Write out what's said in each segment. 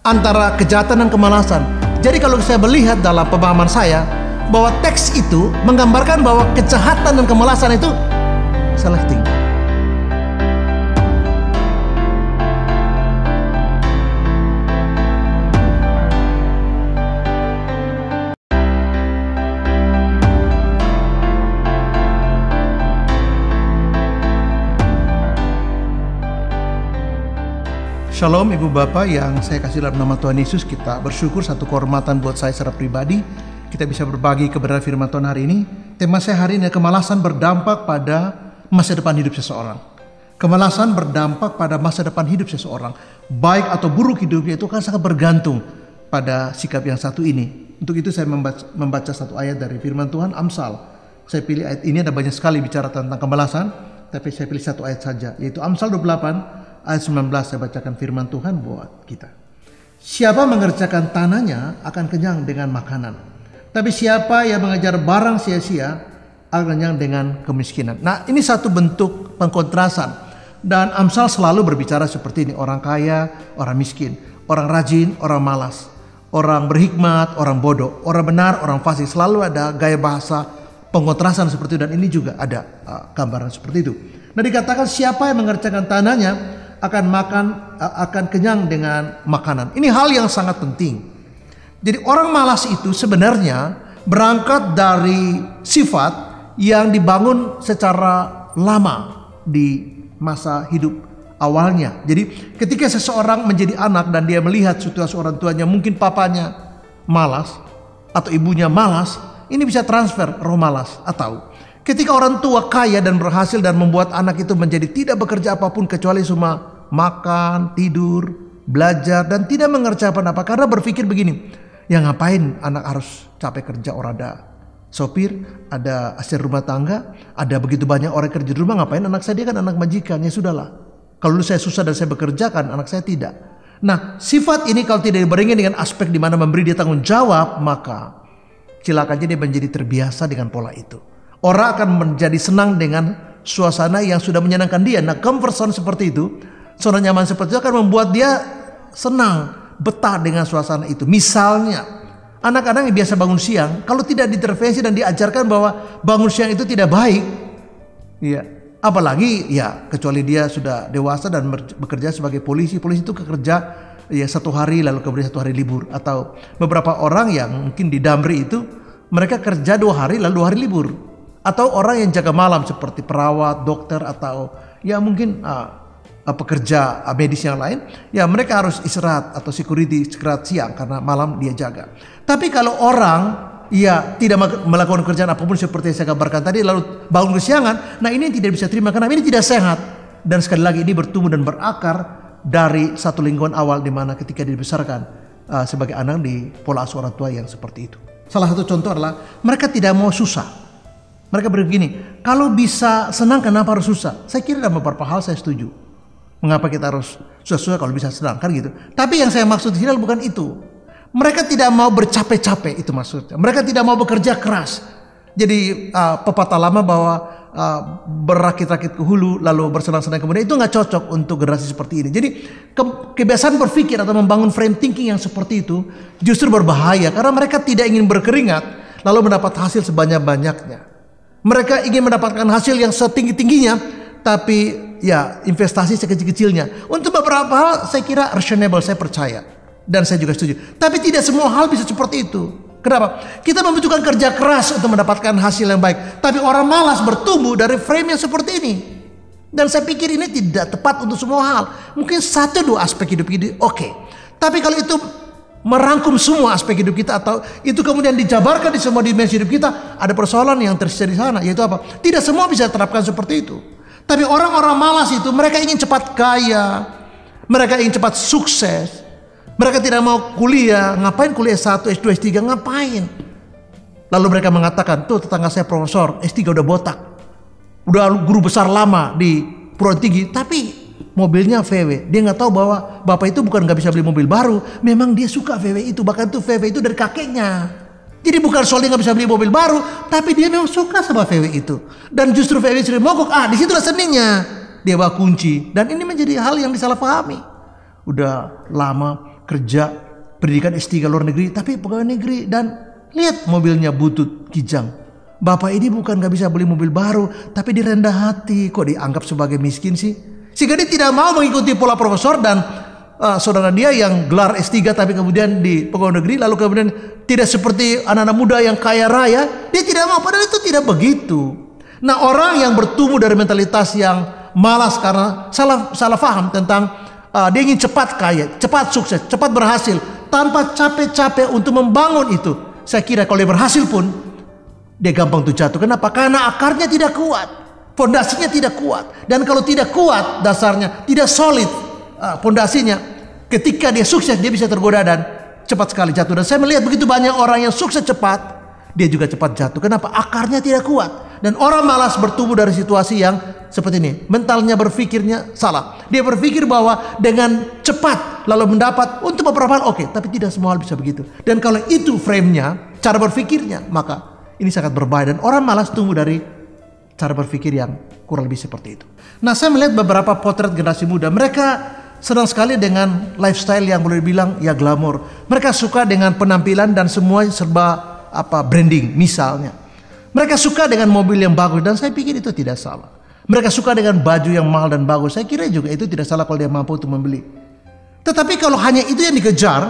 antara kejahatan dan kemalasan. Jadi kalau saya melihat dalam pemahaman saya bahwa teks itu menggambarkan bahwa kejahatan dan kemalasan itu selecting. Shalom Ibu Bapak yang saya kasih dalam nama Tuhan Yesus. Kita bersyukur, satu kehormatan buat saya secara pribadi kita bisa berbagi kebenaran firman Tuhan hari ini. Tema saya hari ini, kemalasan berdampak pada masa depan hidup seseorang. Kemalasan berdampak pada masa depan hidup seseorang. Baik atau buruk hidupnya itu kan sangat bergantung pada sikap yang satu ini. Untuk itu saya membaca satu ayat dari firman Tuhan, Amsal. Saya pilih ayat ini, ada banyak sekali bicara tentang kemalasan, tapi saya pilih satu ayat saja, yaitu Amsal 28 ayat 19. Saya bacakan firman Tuhan buat kita. Siapa mengerjakan tanahnya akan kenyang dengan makanan, tapi siapa yang mengejar barang sia-sia akan kenyang dengan kemiskinan. Nah, ini satu bentuk pengkontrasan. Dan Amsal selalu berbicara seperti ini. Orang kaya, orang miskin, orang rajin, orang malas, orang berhikmat, orang bodoh, orang benar, orang fasik. Selalu ada gaya bahasa pengkontrasan seperti itu. Dan ini juga ada gambaran seperti itu. Nah, dikatakan siapa yang mengerjakan tanahnya akan kenyang dengan makanan. Ini hal yang sangat penting. Jadi orang malas itu sebenarnya berangkat dari sifat yang dibangun secara lama di masa hidup awalnya. Jadi ketika seseorang menjadi anak dan dia melihat situasi orang tuanya, mungkin papanya malas atau ibunya malas, ini bisa transfer roh malas. Atau ketika orang tua kaya dan berhasil dan membuat anak itu menjadi tidak bekerja apapun kecuali cuma makan, tidur, belajar, dan tidak mengerjakan apa. Karena berpikir begini, ya ngapain anak harus capek kerja, orang ada sopir, ada asisten rumah tangga, ada begitu banyak orang kerja di rumah, ngapain anak saya, dia kan anak majikan, ya sudahlah. Kalau dulu saya susah dan saya bekerja kan, anak saya tidak. Nah, sifat ini kalau tidak dibarengi dengan aspek di mana memberi dia tanggung jawab, maka celakanya dia menjadi terbiasa dengan pola itu. Orang akan menjadi senang dengan suasana yang sudah menyenangkan dia. Nah, comfort zone seperti itu, zona nyaman seperti itu akan membuat dia senang, betah dengan suasana itu. Misalnya, anak-anak yang biasa bangun siang, kalau tidak diintervensi dan diajarkan bahwa bangun siang itu tidak baik, ya, apalagi ya kecuali dia sudah dewasa dan bekerja sebagai polisi. Polisi itu kerja ya 1 hari lalu kemudian 1 hari libur. Atau beberapa orang yang mungkin di Damri itu mereka kerja 2 hari lalu 2 hari libur. Atau orang yang jaga malam seperti perawat, dokter, atau ya mungkin pekerja medis yang lain, ya mereka harus istirahat, atau security istirahat siang karena malam dia jaga. Tapi kalau orang ya tidak melakukan kerjaan apapun seperti yang saya gambarkan tadi lalu bangun kesiangan, nah ini tidak bisa terima karena ini tidak sehat. Dan sekali lagi ini bertumbuh dan berakar dari satu lingkungan awal di mana ketika dibesarkan sebagai anak di pola asuh orang tua yang seperti itu. Salah satu contoh adalah mereka tidak mau susah. Mereka begini, kalau bisa senang kenapa harus susah? Saya kira dalam beberapa hal saya setuju. Mengapa kita harus susah-susah kalau bisa senang, kan gitu. Tapi yang saya maksud di sini bukan itu. Mereka tidak mau bercapek-capek, itu maksudnya. Mereka tidak mau bekerja keras. Jadi pepatah lama bahwa berakit-rakit ke hulu lalu bersenang-senang kemudian, itu nggak cocok untuk generasi seperti ini. Jadi kebiasaan berpikir atau membangun frame thinking yang seperti itu justru berbahaya karena mereka tidak ingin berkeringat lalu mendapat hasil sebanyak-banyaknya. Mereka ingin mendapatkan hasil yang setinggi-tingginya, tapi ya investasi sekecil-kecilnya. Untuk beberapa hal saya kira reasonable, saya percaya. Dan saya juga setuju. Tapi tidak semua hal bisa seperti itu. Kenapa? Kita membutuhkan kerja keras untuk mendapatkan hasil yang baik. Tapi orang malas bertumbuh dari frame yang seperti ini. Dan saya pikir ini tidak tepat untuk semua hal. Mungkin 1-2 aspek hidup ini oke. Tapi kalau itu merangkum semua aspek hidup kita atau itu kemudian dijabarkan di semua dimensi hidup kita, ada persoalan yang terjadi di sana, yaitu apa? Tidak semua bisa diterapkan seperti itu. Tapi orang-orang malas itu mereka ingin cepat kaya, mereka ingin cepat sukses, mereka tidak mau kuliah. Ngapain kuliah S1, S2, S3, ngapain? Lalu mereka mengatakan, tuh tetangga saya profesor S3 udah botak, udah guru besar lama di perguruan tinggi, tapi mobilnya VW. Dia nggak tahu bahwa bapak itu bukan nggak bisa beli mobil baru, memang dia suka VW itu, bahkan tuh VW itu dari kakeknya. Jadi bukan soal dia nggak bisa beli mobil baru, tapi dia memang suka sama VW itu. Dan justru VW sering mogok, di situlah seninya. Dia bawa kunci, dan ini menjadi hal yang disalahpahami. Udah lama kerja, pendidikan S3 luar negeri, tapi pegawai negeri, dan lihat mobilnya butut, kijang. Bapak ini bukan gak bisa beli mobil baru, tapi dia rendah hati. Kok dianggap sebagai miskin sih? Sehingga dia tidak mau mengikuti pola profesor dan saudara dia yang gelar S3 tapi kemudian di pegawai negeri, lalu kemudian tidak seperti anak-anak muda yang kaya raya. Dia tidak mau, padahal itu tidak begitu. Nah, orang yang bertumbuh dari mentalitas yang malas karena salah paham tentang dia ingin cepat kaya, cepat sukses, cepat berhasil, tanpa capek-capek untuk membangun itu. Saya kira kalau dia berhasil pun, dia gampang untuk jatuh. Kenapa? Karena akarnya tidak kuat, fondasinya tidak kuat. Dan kalau tidak kuat dasarnya, tidak solid fondasinya, ketika dia sukses dia bisa tergoda dan cepat sekali jatuh. Dan saya melihat begitu banyak orang yang sukses cepat, dia juga cepat jatuh. Kenapa? Akarnya tidak kuat. Dan orang malas bertumbuh dari situasi yang seperti ini. Mentalnya, berpikirnya salah. Dia berpikir bahwa dengan cepat lalu mendapat untuk beberapa hal oke, tapi tidak semua hal bisa begitu. Dan kalau itu frame-nya, cara berpikirnya, maka ini sangat berbahaya. Dan orang malas tumbuh dari cara berpikir yang kurang lebih seperti itu. Nah, saya melihat beberapa potret generasi muda. Mereka senang sekali dengan lifestyle yang boleh dibilang ya glamor. Mereka suka dengan penampilan dan semua serba branding misalnya. Mereka suka dengan mobil yang bagus dan saya pikir itu tidak salah. Mereka suka dengan baju yang mahal dan bagus. Saya kira juga itu tidak salah kalau dia mampu untuk membeli. Tetapi kalau hanya itu yang dikejar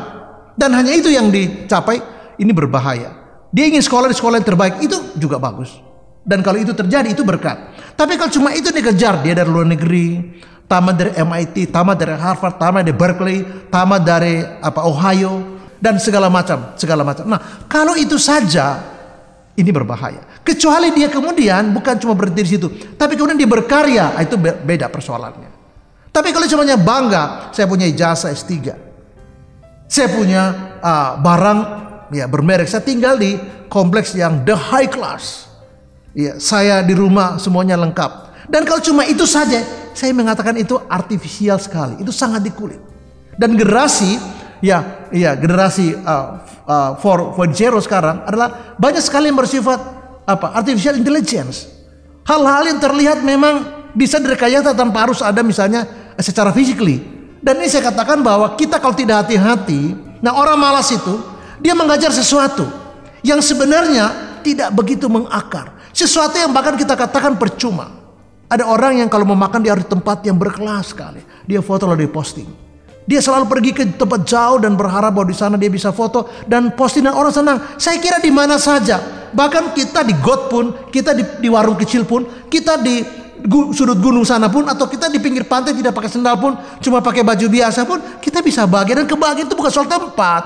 dan hanya itu yang dicapai, ini berbahaya. Dia ingin sekolah di sekolah yang terbaik, itu juga bagus. Dan kalau itu terjadi, itu berkat. Tapi kalau cuma itu dikejar, dia dari luar negeri, tamat dari MIT, tamat dari Harvard, tamat dari Berkeley, tamat dari Ohio, dan segala macam. Nah, kalau itu saja, ini berbahaya. Kecuali dia kemudian bukan cuma berhenti di situ, tapi kemudian dia berkarya, itu beda persoalannya. Tapi kalau cuma bangga, saya punya ijazah S3, saya punya barang ya bermerek, saya tinggal di kompleks yang the high class, ya, saya di rumah semuanya lengkap. Dan kalau cuma itu saja, saya mengatakan itu artifisial sekali, itu sangat dikulik. Dan generasi generasi 4.0 sekarang adalah banyak sekali yang bersifat artificial intelligence. Hal-hal yang terlihat memang bisa direkayasa tanpa harus ada misalnya secara physically. Dan ini saya katakan bahwa kita kalau tidak hati-hati, nah orang malas itu dia mengajar sesuatu yang sebenarnya tidak begitu mengakar. Sesuatu yang bahkan kita katakan percuma. Ada orang yang kalau mau makan dia harus di tempat yang berkelas sekali. Dia foto lalu dia posting. Dia selalu pergi ke tempat jauh dan berharap bahwa di sana dia bisa foto dan posting dan orang senang. Saya kira di mana saja, bahkan kita di got pun, kita di warung kecil pun, kita di sudut gunung sana pun, atau kita di pinggir pantai tidak pakai sendal pun, cuma pakai baju biasa pun, kita bisa bahagia. Dan kebahagiaan itu bukan soal tempat,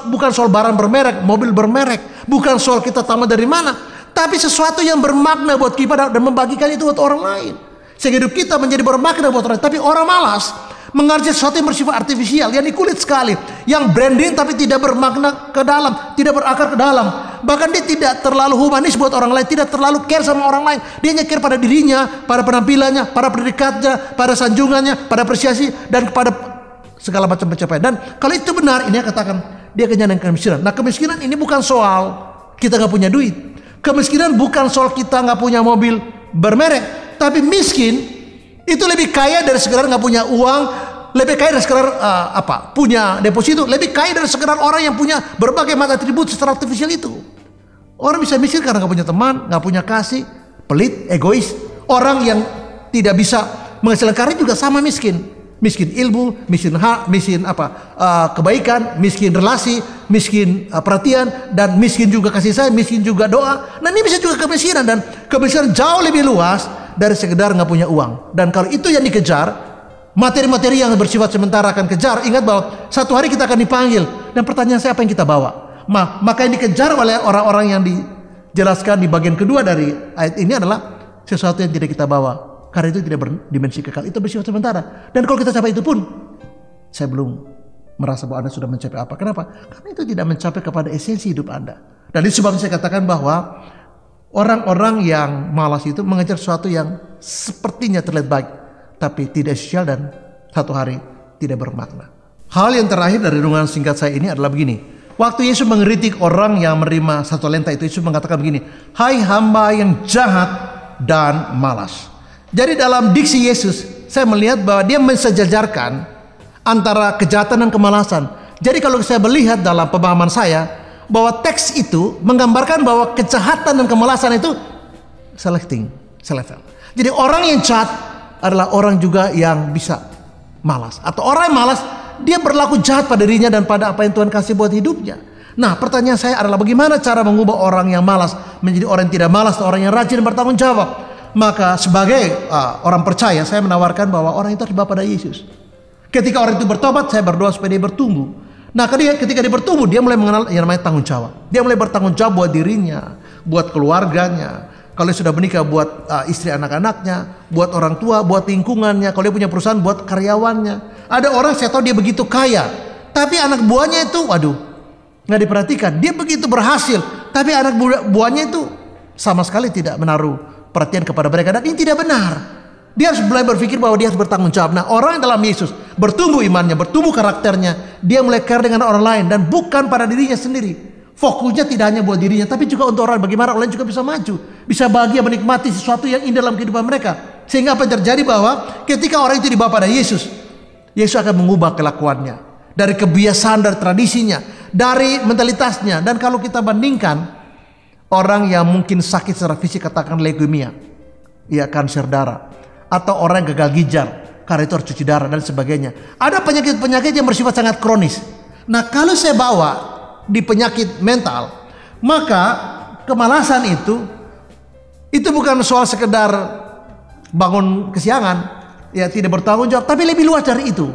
bukan soal barang bermerek, mobil bermerek, bukan soal kita tamat dari mana, tapi sesuatu yang bermakna buat kita dan membagikan itu buat orang lain. Sehingga hidup kita menjadi bermakna buat orang lain. Tapi orang malas mengerjakan sesuatu yang bersifat artifisial, yang dikulit sekali, yang branding tapi tidak bermakna ke dalam, tidak berakar ke dalam. Bahkan dia tidak terlalu humanis buat orang lain, tidak terlalu care sama orang lain. Dia hanya care pada dirinya, pada penampilannya, pada predikatnya, pada sanjungannya, pada apresiasi, dan kepada segala macam pencapaian. Dan kalau itu benar, ini katakan dia kenyang dengan kemiskinan. Nah, kemiskinan ini bukan soal kita nggak punya duit. Kemiskinan bukan soal kita nggak punya mobil bermerek, tapi miskin itu lebih kaya dari sekedar nggak punya uang, lebih kaya dari sekedar punya deposito, lebih kaya dari sekedar orang yang punya berbagai macam atribut secara artifisial itu. Orang bisa miskin karena nggak punya teman, nggak punya kasih, pelit, egois. Orang yang tidak bisa menghasilkan karya juga sama miskin. Miskin ilmu, miskin kebaikan, miskin relasi, miskin perhatian, dan miskin juga kasih sayang, miskin juga doa. Nah, ini bisa juga kemiskinan, dan kemiskinan jauh lebih luas dari sekedar nggak punya uang. Dan kalau itu yang dikejar, materi-materi yang bersifat sementara akan kejar. Ingat bahwa satu hari kita akan dipanggil, dan pertanyaan saya apa yang kita bawa. Maka yang dikejar oleh orang-orang yang dijelaskan di bagian kedua dari ayat ini adalah sesuatu yang tidak kita bawa. Karena itu tidak berdimensi kekal, itu bersifat sementara. Dan kalau kita capai itu pun, saya belum merasa bahwa Anda sudah mencapai apa. Kenapa? Karena itu tidak mencapai kepada esensi hidup Anda. Dan itu sebabnya saya katakan bahwa orang-orang yang malas itu mengejar sesuatu yang sepertinya terlihat baik, tapi tidak esensial dan satu hari tidak bermakna. Hal yang terakhir dari renungan singkat saya ini adalah begini. Waktu Yesus mengkritik orang yang menerima 1 talenta itu, Yesus mengatakan begini, "Hai hamba yang jahat dan malas." Jadi dalam diksi Yesus, saya melihat bahwa dia mensejajarkan antara kejahatan dan kemalasan. Jadi kalau saya melihat dalam pemahaman saya bahwa teks itu menggambarkan bahwa kejahatan dan kemalasan itu selevel. Jadi orang yang jahat adalah orang juga yang bisa malas. Atau orang yang malas, dia berlaku jahat pada dirinya dan pada apa yang Tuhan kasih buat hidupnya. Nah, pertanyaan saya adalah bagaimana cara mengubah orang yang malas menjadi orang yang tidak malas, orang yang rajin bertanggung jawab. Maka sebagai orang percaya, saya menawarkan bahwa orang itu harus dibawa pada Yesus. Ketika orang itu bertobat, saya berdoa supaya dia bertumbuh. Nah, ketika dia bertumbuh, dia mulai mengenal yang namanya tanggung jawab. Dia mulai bertanggung jawab buat dirinya, buat keluarganya. Kalau dia sudah menikah, buat istri anak-anaknya, buat orang tua, buat lingkungannya. Kalau dia punya perusahaan, buat karyawannya. Ada orang saya tahu dia begitu kaya, tapi anak buahnya itu, waduh, nggak diperhatikan. Dia begitu berhasil, tapi anak buahnya itu sama sekali tidak menaruh perhatian kepada mereka. Dan ini tidak benar. Dia harus mulai berpikir bahwa dia harus bertanggung jawab. Nah, orang yang dalam Yesus bertumbuh imannya, bertumbuh karakternya. Dia mulai care dengan orang lain dan bukan pada dirinya sendiri. Fokusnya tidak hanya buat dirinya, tapi juga untuk orang. Bagaimana orang lain juga bisa maju, bisa bahagia menikmati sesuatu yang indah dalam kehidupan mereka. Sehingga apa yang terjadi bahwa ketika orang itu dibawa pada Yesus, Yesus akan mengubah kelakuannya dari kebiasaan, dari tradisinya, dari mentalitasnya. Dan kalau kita bandingkan orang yang mungkin sakit secara fisik, katakan leukemia, ya kanker darah, atau orang yang gagal ginjal karena itu harus cuci darah dan sebagainya. Ada penyakit-penyakit yang bersifat sangat kronis. Nah, kalau saya bawa di penyakit mental, maka kemalasan itu bukan soal sekedar bangun kesiangan, ya tidak bertanggung jawab, tapi lebih luas dari itu.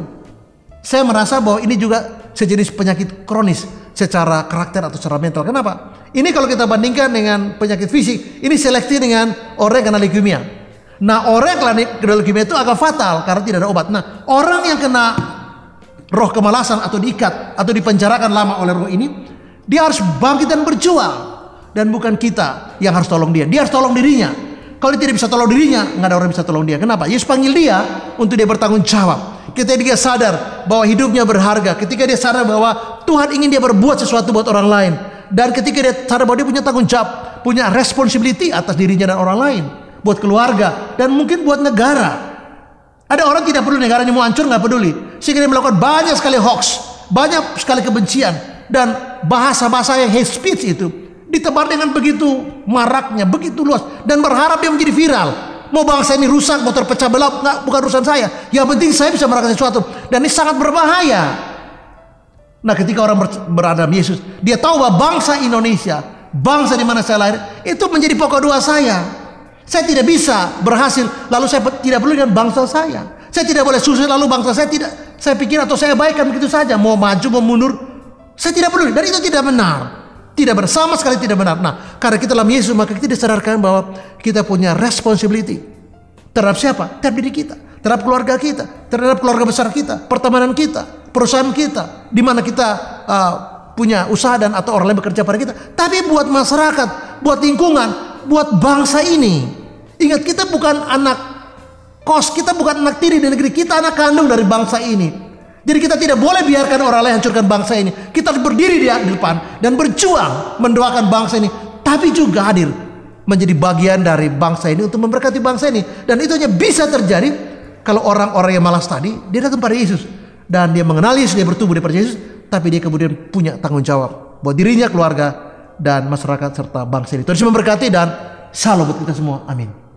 Saya merasa bahwa ini juga sejenis penyakit kronis secara karakter atau secara mental. Kenapa? Ini kalau kita bandingkan dengan penyakit fisik, ini seleksi dengan orang yang kena leukemia. Nah, orang yang kena leukemia itu agak fatal karena tidak ada obat. Nah, orang yang kena roh kemalasan atau diikat atau dipenjarakan lama oleh roh ini, dia harus bangkit dan berjuang. Dan bukan kita yang harus tolong dia. Dia harus tolong dirinya. Kalau dia tidak bisa tolong dirinya, nggak ada orang yang bisa tolong dia. Kenapa? Yesus panggil dia untuk dia bertanggung jawab. Ketika dia sadar bahwa hidupnya berharga, ketika dia sadar bahwa Tuhan ingin dia berbuat sesuatu buat orang lain, dan ketika dia sadar bahwa dia punya tanggung jawab, punya responsibility atas dirinya dan orang lain, buat keluarga dan mungkin buat negara. Ada orang tidak peduli negaranya mau hancur, nggak peduli, sehingga dia melakukan banyak sekali hoax, banyak sekali kebencian, dan bahasa-bahasa yang hate speech itu ditebar dengan begitu maraknya, begitu luas, dan berharap dia menjadi viral. Mau bangsa ini rusak, mau terpecah belah, nggak, bukan urusan saya. Yang penting saya bisa melakukan sesuatu, dan ini sangat berbahaya. Nah, ketika orang berada di Yesus, dia tahu bahwa bangsa Indonesia, bangsa di mana saya lahir, itu menjadi pokok doa saya. Saya tidak bisa berhasil lalu saya tidak peduli dengan bangsa saya. Saya tidak boleh sukses lalu bangsa saya tidak saya pikir atau saya abaikan begitu saja. Mau maju, mau mundur, saya tidak peduli. Dan itu tidak benar. Tidak benar, sama sekali tidak benar. Nah, karena kita dalam Yesus, maka kita disadarkan bahwa kita punya responsibility terhadap siapa? Terhadap diri kita, terhadap keluarga kita, terhadap keluarga besar kita, pertemanan kita, perusahaan kita, di mana kita punya usaha dan atau orang lain bekerja pada kita. Tapi buat masyarakat, buat lingkungan, buat bangsa ini. Ingat, kita bukan anak kos, kita bukan anak tiri di negeri, kita anak kandung dari bangsa ini. Jadi kita tidak boleh biarkan orang lain hancurkan bangsa ini. Kita harus berdiri di depan dan berjuang mendoakan bangsa ini, tapi juga hadir menjadi bagian dari bangsa ini untuk memberkati bangsa ini. Dan itu hanya bisa terjadi kalau orang-orang yang malas tadi dia datang pada Yesus dan dia mengenal Yesus, dia bertumbuh di Yesus, tapi dia kemudian punya tanggung jawab buat dirinya, keluarga, dan masyarakat serta bangsa ini. Tuhan Yesus memberkati dan shalom buat kita semua. Amin.